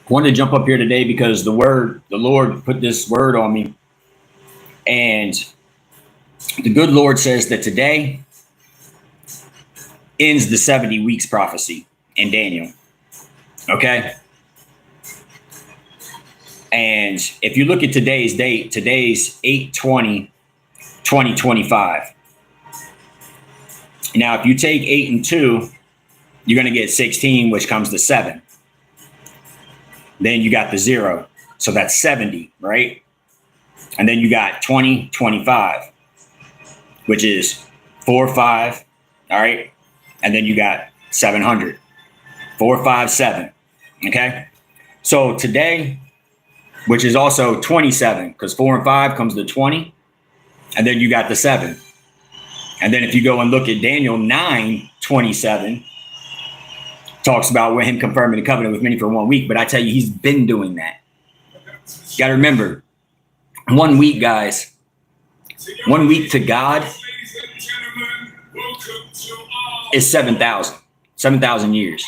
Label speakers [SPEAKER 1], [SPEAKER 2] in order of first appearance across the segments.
[SPEAKER 1] I wanted to jump up here today because the Lord put this word on me. And the good Lord says that today ends the 70 weeks prophecy in Daniel. Okay. And if you look at today's date, today's 8/20/2025. Now, if you take 8 and 2, you're going to get 16, which comes to 7. Then you got the 0. So that's 70, right? And then you got 20/25, which is 4, 5. All right. And then you got 700. 4, 5, 7. Okay. So today, which is also 27, because 4 and 5 comes to 20. And then you got the 7. And then if you go and look at Daniel 9:27, talks about him confirming the covenant with many for 1 week. But I tell you, he's been doing that. You got to remember, 1 week, guys, 1 week to God is 7,000 years.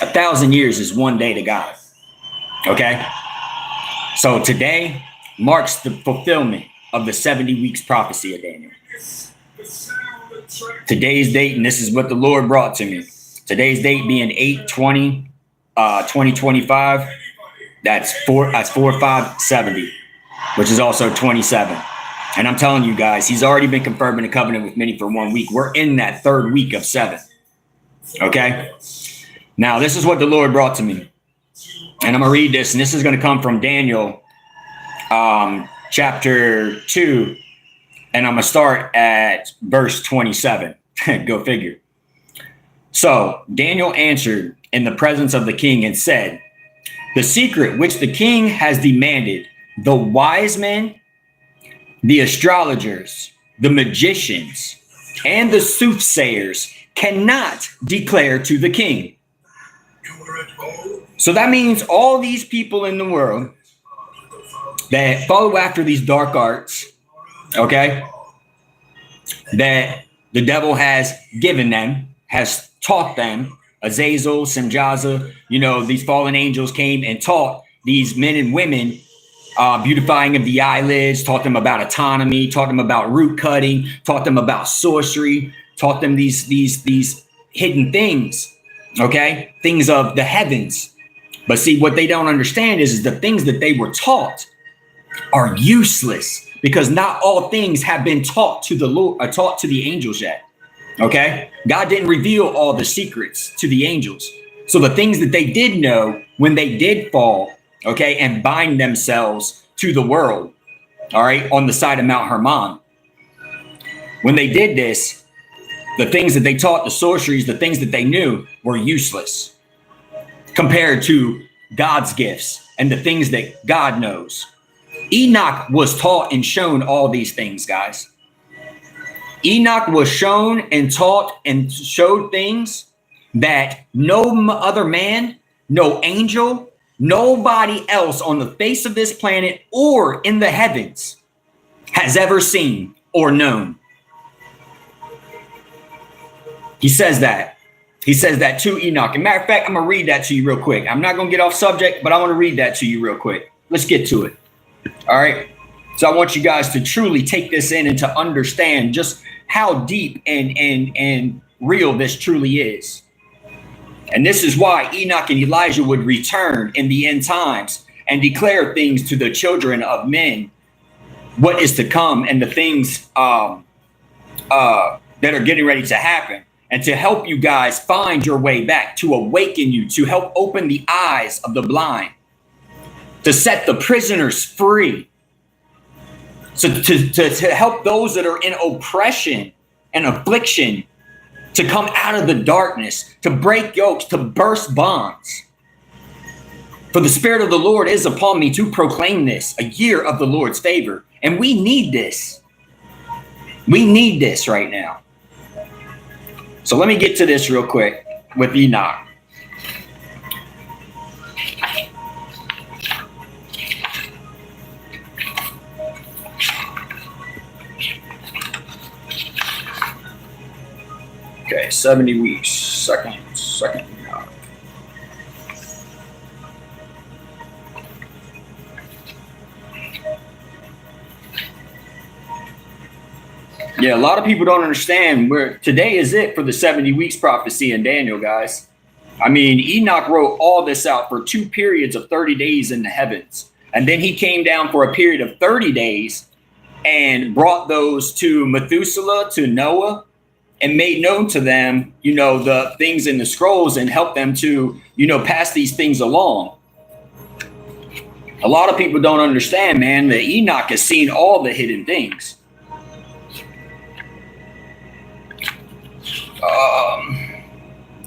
[SPEAKER 1] 1,000 years is 1 day to God. Okay. So today marks the fulfillment of the 70 weeks prophecy of Daniel. Today's date, and this is what the Lord brought to me. Today's date being 8/20/2025. That's 4, 5, 70, which is also 27. And I'm telling you guys, he's already been confirming the covenant with many for 1 week. We're in that third week of 7. Okay. Now, this is what the Lord brought to me. And I'm going to read this, and this is going to come from Daniel chapter 2. And I'm going to start at verse 27. Go figure. So Daniel answered in the presence of the king and said, the secret which the king has demanded, the wise men, the astrologers, the magicians, and the soothsayers cannot declare to the king. So that means all these people in the world that follow after these dark arts, okay, that the devil has given them, has taught them, Azazel, Semjaza, these fallen angels came and taught these men and women beautifying of the eyelids, taught them about autonomy, taught them about root cutting, taught them about sorcery, taught them these hidden things, okay, things of the heavens. But see, what they don't understand is the things that they were taught are useless, because not all things have been taught to the Lord, or taught to the angels yet. Okay. God didn't reveal all the secrets to the angels. So the things that they did know when they did fall, okay, and bind themselves to the world, all right, on the side of Mount Hermon, when they did this, the things that they taught, the sorceries, the things that they knew were useless compared to God's gifts and the things that God knows. Enoch was taught and shown all these things, guys. Enoch was shown and taught and showed things that no other man, no angel, nobody else on the face of this planet or in the heavens has ever seen or known. He says that. He says that to Enoch. As a matter of fact, I'm going to read that to you real quick. I'm not going to get off subject, but I want to read that to you real quick. Let's get to it. All right. So I want you guys to truly take this in and to understand just how deep and real this truly is. And this is why Enoch and Elijah would return in the end times and declare things to the children of men, what is to come and the things that are getting ready to happen, and to help you guys find your way back, to awaken you, to help open the eyes of the blind, to set the prisoners free. So to help those that are in oppression and affliction to come out of the darkness, to break yokes, to burst bonds. For the Spirit of the Lord is upon me to proclaim this, a year of the Lord's favor. And we need this. We need this right now. So let me get to this real quick with Enoch. Okay, 70 weeks, second Enoch. Yeah, a lot of people don't understand where today is it for the 70 weeks prophecy in Daniel, guys. I mean, Enoch wrote all this out for 2 periods of 30 days in the heavens. And then he came down for a period of 30 days and brought those to Methuselah, to Noah, and made known to them, you know, the things in the scrolls and helped them to, you know, pass these things along. A lot of people don't understand, man, that Enoch has seen all the hidden things.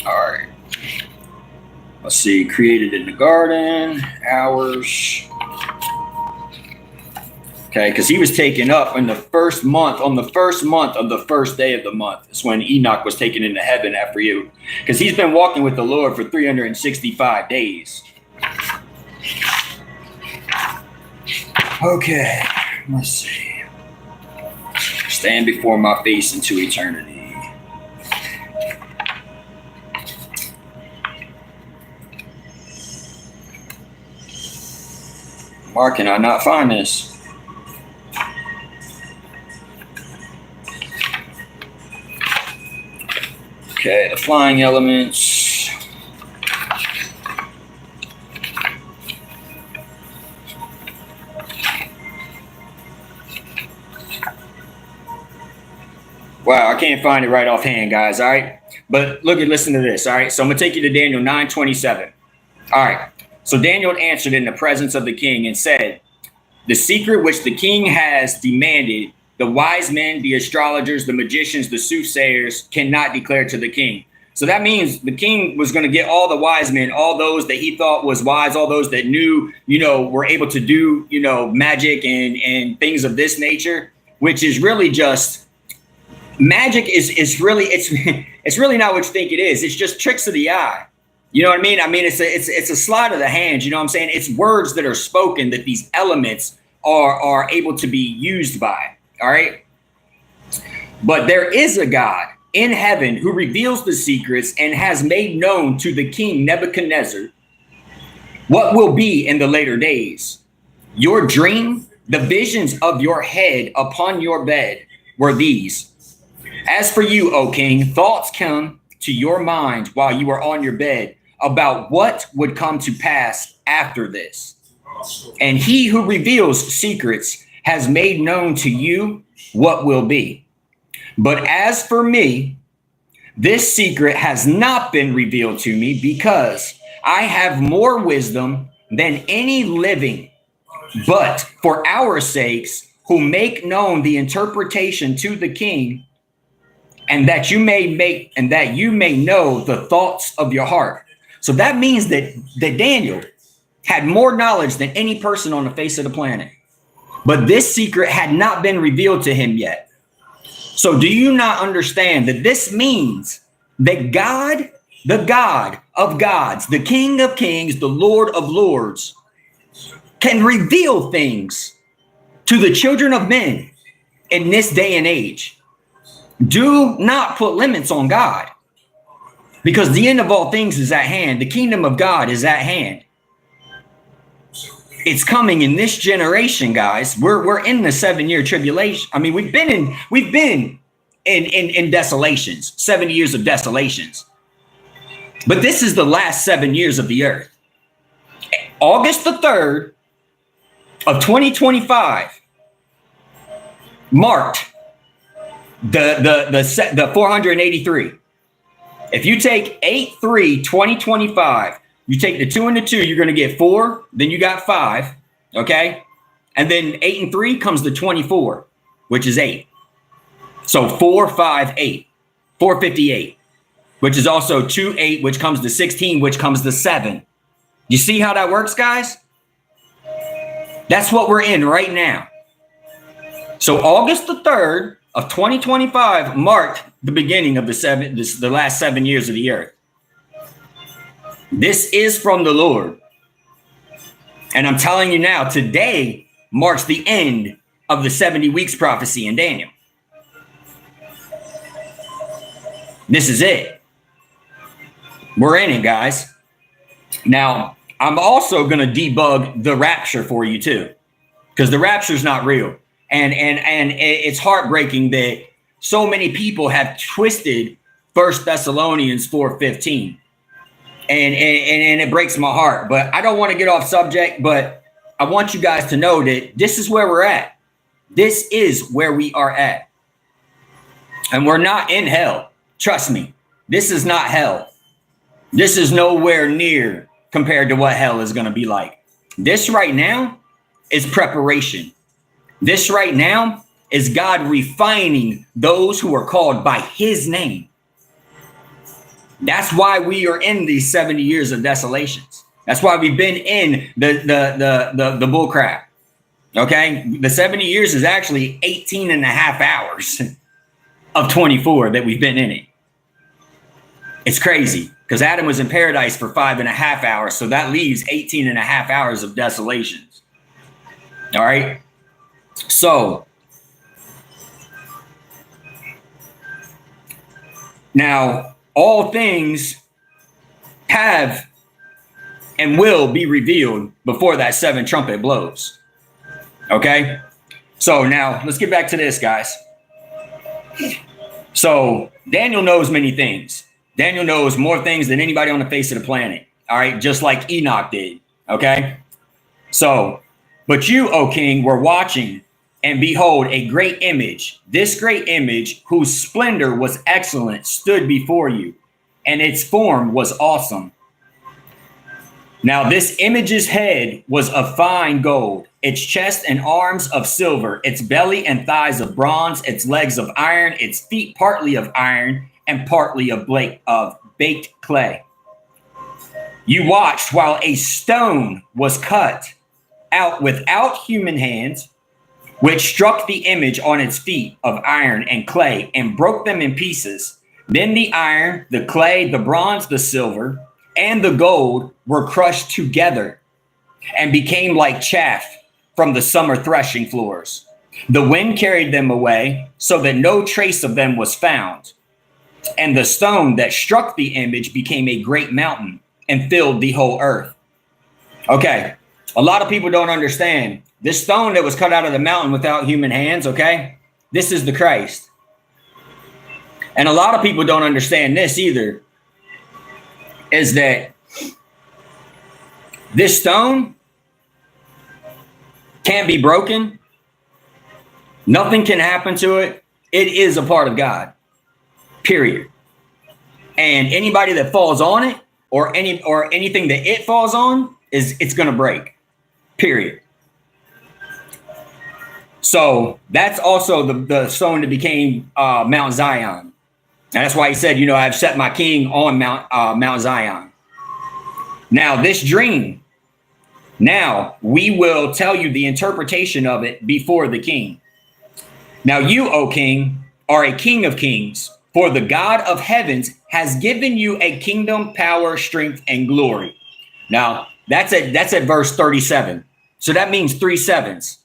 [SPEAKER 1] All right. Let's see. Created in the garden. Hours. Okay, because he was taken up in the first month, on the first month of the first day of the month. It's when Enoch was taken into heaven after you. Because he's been walking with the Lord for 365 days. Okay, let's see. Stand before my face into eternity. Why can I not find this? Okay, the flying elements. Wow, I can't find it right offhand, guys. All right. But listen to this. All right. So I'm going to take you to Daniel 9:27. All right. So Daniel answered in the presence of the king and said, the secret which the king has demanded, the wise men, the astrologers, the magicians, the soothsayers cannot declare to the king. So that means the king was going to get all the wise men, all those that he thought was wise, all those that knew, you know, were able to do, you know, magic and things of this nature, which is really just magic is really, it's really not what you think it is. It's just tricks of the eye. You know what I mean? I mean, it's a sleight of the hand. You know what I'm saying? It's words that are spoken that these elements are able to be used by. All right. But there is a God in heaven who reveals the secrets and has made known to the king Nebuchadnezzar what will be in the later days. Your dream, the visions of your head upon your bed were these. As for you, O king, thoughts come to your mind while you are on your bed about what would come to pass after this. And he who reveals secrets has made known to you what will be. But as for me, this secret has not been revealed to me because I have more wisdom than any living. But for our sakes, who make known the interpretation to the king, and that you may know the thoughts of your heart. So that means that Daniel had more knowledge than any person on the face of the planet. But this secret had not been revealed to him yet. So do you not understand that this means that God, the God of gods, the King of kings, the Lord of lords, can reveal things to the children of men in this day and age? Do not put limits on God, because the end of all things is at hand. The kingdom of God is at hand. It's coming in this generation, guys. We're in the 7-year tribulation. I mean, we've been in desolations, 70 years of desolations. But this is the last 7 years of the earth. August the 3rd of 2025 marked the 483. If you take 8/3/2025, you take the 2 and the 2, you're going to get 4. Then you got 5. Okay. And then 8 and 3 comes the 24, which is 8. So 4, 5, 8, 458, which is also 2, 8, which comes to 16, which comes to 7. You see how that works, guys? That's what we're in right now. So August the 3rd of 2025 marked the beginning of the last 7 years of the earth. This is from the Lord. And I'm telling you now, today marks the end of the 70 weeks prophecy in Daniel. This is it. We're in it, guys. Now, I'm also going to debug the rapture for you too, because the rapture is not real. And it's heartbreaking that so many people have twisted 1 Thessalonians 4:15. And it breaks my heart. But I don't want to get off subject, but I want you guys to know that this is where we're at. This is where we are at. And we're not in hell. Trust me. This is not hell. This is nowhere near compared to what hell is going to be like. This right now is preparation. This right now is God refining those who are called by his name. That's why we are in these 70 years of desolations. That's why we've been in the bull crap. Okay. The 70 years is actually 18 and a half hours of 24 that we've been in it. It's crazy because Adam was in paradise for 5.5 hours. So that leaves 18 and a half hours of desolations. All right. So now all things have and will be revealed before that 7th trumpet blows. Okay. So now let's get back to this, guys. So Daniel knows many things. Daniel knows more things than anybody on the face of the planet. All right. Just like Enoch did. Okay. So, but you, O king, were watching, and behold, a great image. This great image, whose splendor was excellent, stood before you, and its form was awesome. Now this image's head was of fine gold, its chest and arms of silver, its belly and thighs of bronze, its legs of iron, its feet partly of iron and partly of baked clay. You watched while a stone was cut out without human hands, which struck the image on its feet of iron and clay and broke them in pieces. Then the iron, the clay, the bronze, the silver, and the gold were crushed together and became like chaff from the summer threshing floors. The wind carried them away so that no trace of them was found. And the stone that struck the image became a great mountain and filled the whole earth. Okay, a lot of people don't understand. This stone that was cut out of the mountain without human hands, okay, this is the Christ. And a lot of people don't understand this either, is that this stone can't be broken. Nothing can happen to it. It is a part of God, period. And anybody that falls on it or anything that it falls on, it's going to break, period. So that's also the stone that became Mount Zion. And that's why he said, you know, I've set my king on Mount Zion. Now this dream, now we will tell you the interpretation of it before the king. Now you, O king, are a king of kings, for the God of heavens has given you a kingdom, power, strength, and glory. Now that's at verse 37. So that means 3 sevens.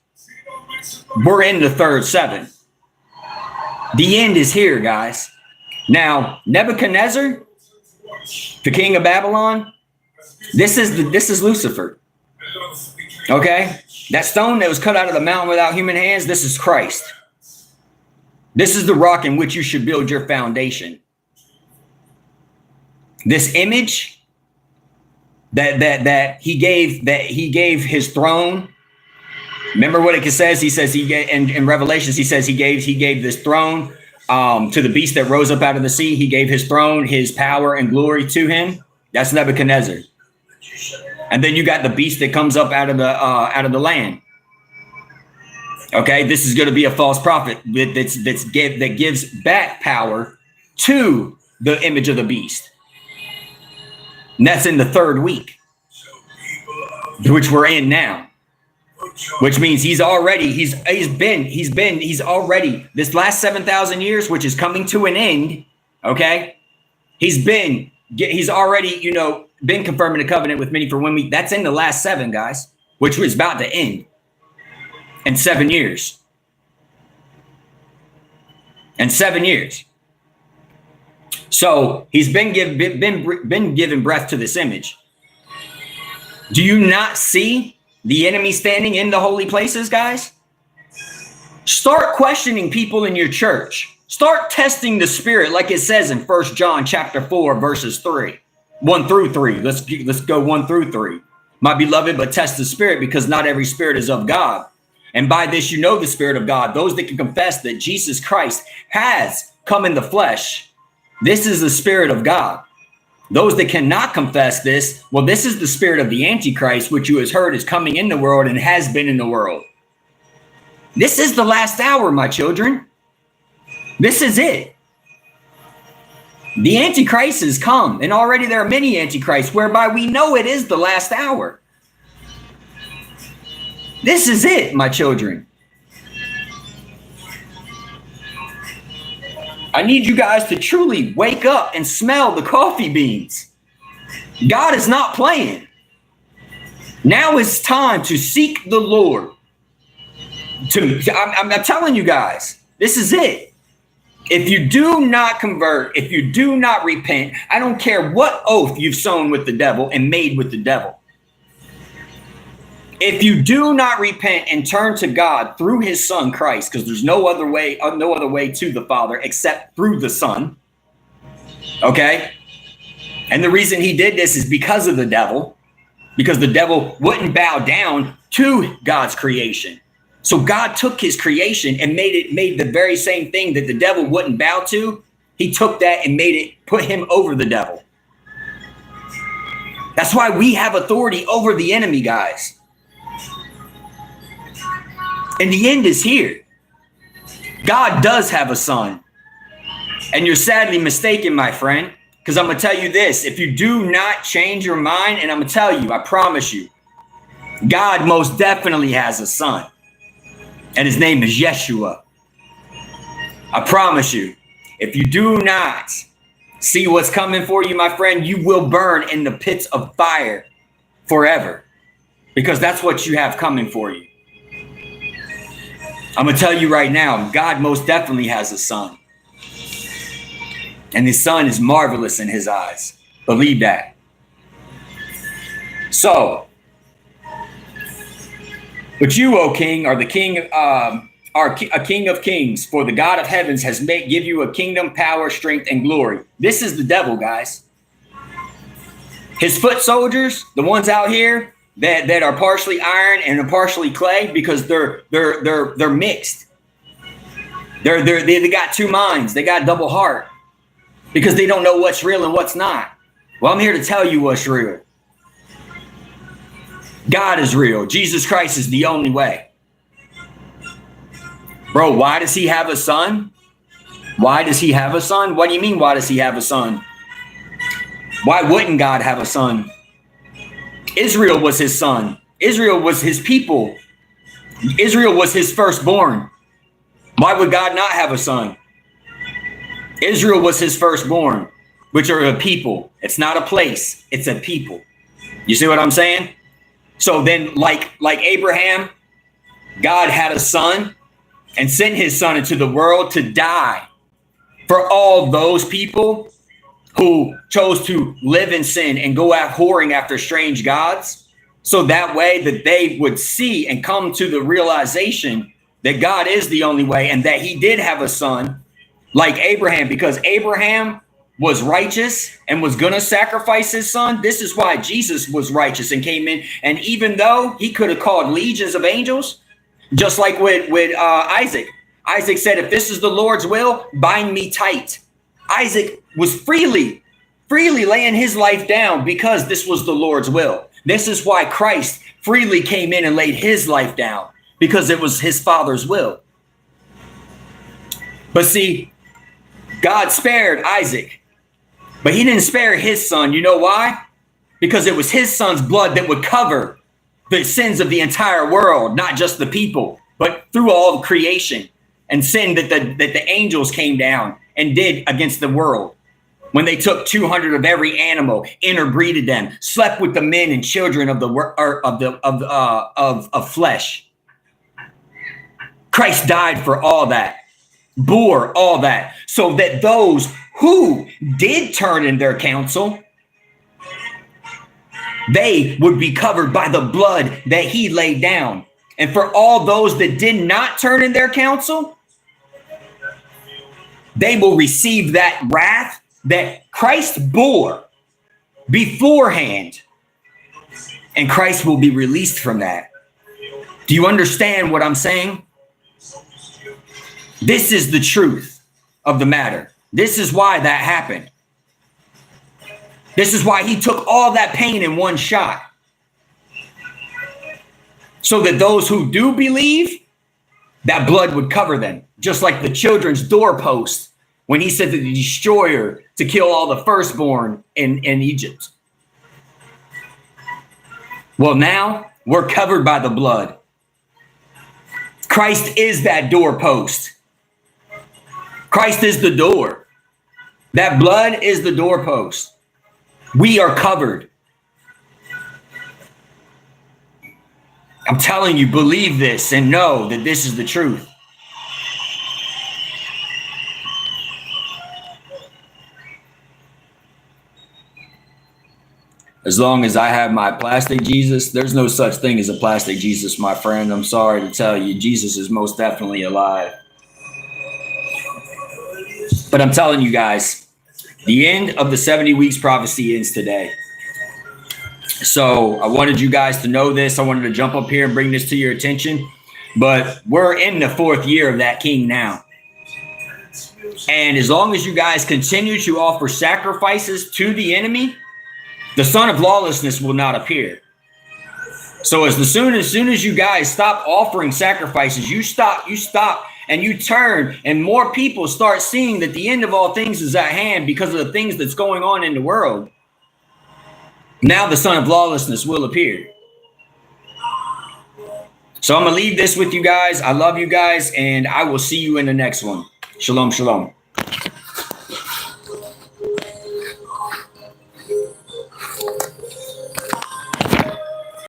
[SPEAKER 1] We're in the 3rd 7. The end is here, guys. Now, Nebuchadnezzar, the king of Babylon, this is Lucifer. Okay? That stone that was cut out of the mountain without human hands, this is Christ. This is the rock in which you should build your foundation. This image that he gave his throne. Remember what it says? He says in Revelations, he says he gave this throne to the beast that rose up out of the sea. He gave his throne, his power and glory to him. That's Nebuchadnezzar. And then you got the beast that comes up out of the land. Okay, this is going to be a false prophet that gives back power to the image of the beast. And that's in the 3rd week, which we're in now. Which means he's already this last 7,000 years, which is coming to an end. Okay. He's already, you know, been confirming the covenant with many for when that's in the last 7, guys, which was about to end in 7 years. In 7 years. So he's been given breath to this image. Do you not see the enemy standing in the holy places, guys? Start questioning people in your church Start testing the spirit, like it says in 1 John chapter 4, verses 1 through 3. Let's go 1 through 3. My beloved, but test the spirit, because not every spirit is of God. And by this you know the Spirit of God, those that can confess that Jesus Christ has come in the flesh. This is the Spirit of God. Those that cannot confess this, well, this is the spirit of the Antichrist, which you have heard is coming in the world and has been in the world. This is the last hour, my children. This is it. The Antichrist has come, and already there are many Antichrists, whereby we know it is the last hour. This is it, my children. I need you guys to truly wake up and smell the coffee beans. God is not playing. Now it's time to seek the Lord. I'm telling you guys, this is it. If you do not convert, if you do not repent, I don't care what oath you've sown with the devil and made with the devil. If you do not repent and turn to God through his son Christ, because there's no other way to the Father except through the Son. Okay? And the reason he did this is because of the devil, because the devil wouldn't bow down to God's creation. So God took his creation and made the very same thing that the devil wouldn't bow to. He took that and put him over the devil. That's why we have authority over the enemy, guys. And the end is here. God does have a son. And you're sadly mistaken, my friend, because I'm going to tell you this. If you do not change your mind, and I'm going to tell you, I promise you, God most definitely has a son. And his name is Yeshua. I promise you, if you do not see what's coming for you, my friend, you will burn in the pits of fire forever. Because that's what you have coming for you. I'm going to tell you right now, God most definitely has a son. And his son is marvelous in his eyes. Believe that. So, but you, O king, are the king, are a king of kings, for the God of heavens has give you a kingdom, power, strength, and glory. This is the devil, guys. His foot soldiers, the ones out here, that are partially iron and are partially clay, because they're mixed. They got two minds. They got double heart, because they don't know what's real and what's not. Well, I'm here to tell you what's real. God is real. Jesus Christ is the only way. Bro, why does he have a son? Why does he have a son? What do you mean, why does he have a son? Why wouldn't God have a son? Israel was his son. Israel was his people. Israel was his firstborn. Why would God not have a son? Israel was his firstborn, which are a people. It's not a place. It's a people. You see what I'm saying? So then, like Abraham, God had a son and sent his son into the world to die for all those people who chose to live in sin and go out whoring after strange gods, so that way that they would see and come to the realization that God is the only way, and that he did have a son like Abraham, because Abraham was righteous and was going to sacrifice his son. This is why Jesus was righteous and came in. And even though he could have called legions of angels, just like with Isaac, Isaac said, if this is the Lord's will, bind me tight. Isaac was freely laying his life down because this was the Lord's will. This is why Christ freely came in and laid his life down, because it was his Father's will. But see, God spared Isaac, but he didn't spare his son. You know why? Because it was his son's blood that would cover the sins of the entire world, not just the people, but through all of creation, and sin that the angels came down and did against the world. When they took 200 of every animal, interbreeded them, slept with the men and children of flesh. Christ died for all that, bore all that, so that those who did turn in their counsel, they would be covered by the blood that he laid down. And for all those that did not turn in their counsel, they will receive that wrath that Christ bore beforehand. And Christ will be released from that. Do you understand what I'm saying? This is the truth of the matter. This is why that happened. This is why he took all that pain in one shot. So that those who do believe, that blood would cover them. Just like the children's doorpost when he said to the destroyer to kill all the firstborn in Egypt. Well, now we're covered by the blood. Christ is that doorpost. Christ is the door. That blood is the doorpost. We are covered. I'm telling you, believe this and know that this is the truth. As long as I have my plastic Jesus, there's no such thing as a plastic Jesus, my friend. I'm sorry to tell you, Jesus is most definitely alive. But I'm telling you guys, the end of the 70 weeks prophecy ends today. So I wanted you guys to know this. I wanted to jump up here and bring this to your attention. But we're in the 4th year of that king now. And as long as you guys continue to offer sacrifices to the enemy, the son of lawlessness will not appear. So as soon as you guys stop offering sacrifices, you stop, and you turn, and more people start seeing that the end of all things is at hand because of the things that's going on in the world. Now the son of lawlessness will appear. So I'm going to leave this with you guys. I love you guys, and I will see you in the next one. Shalom, shalom.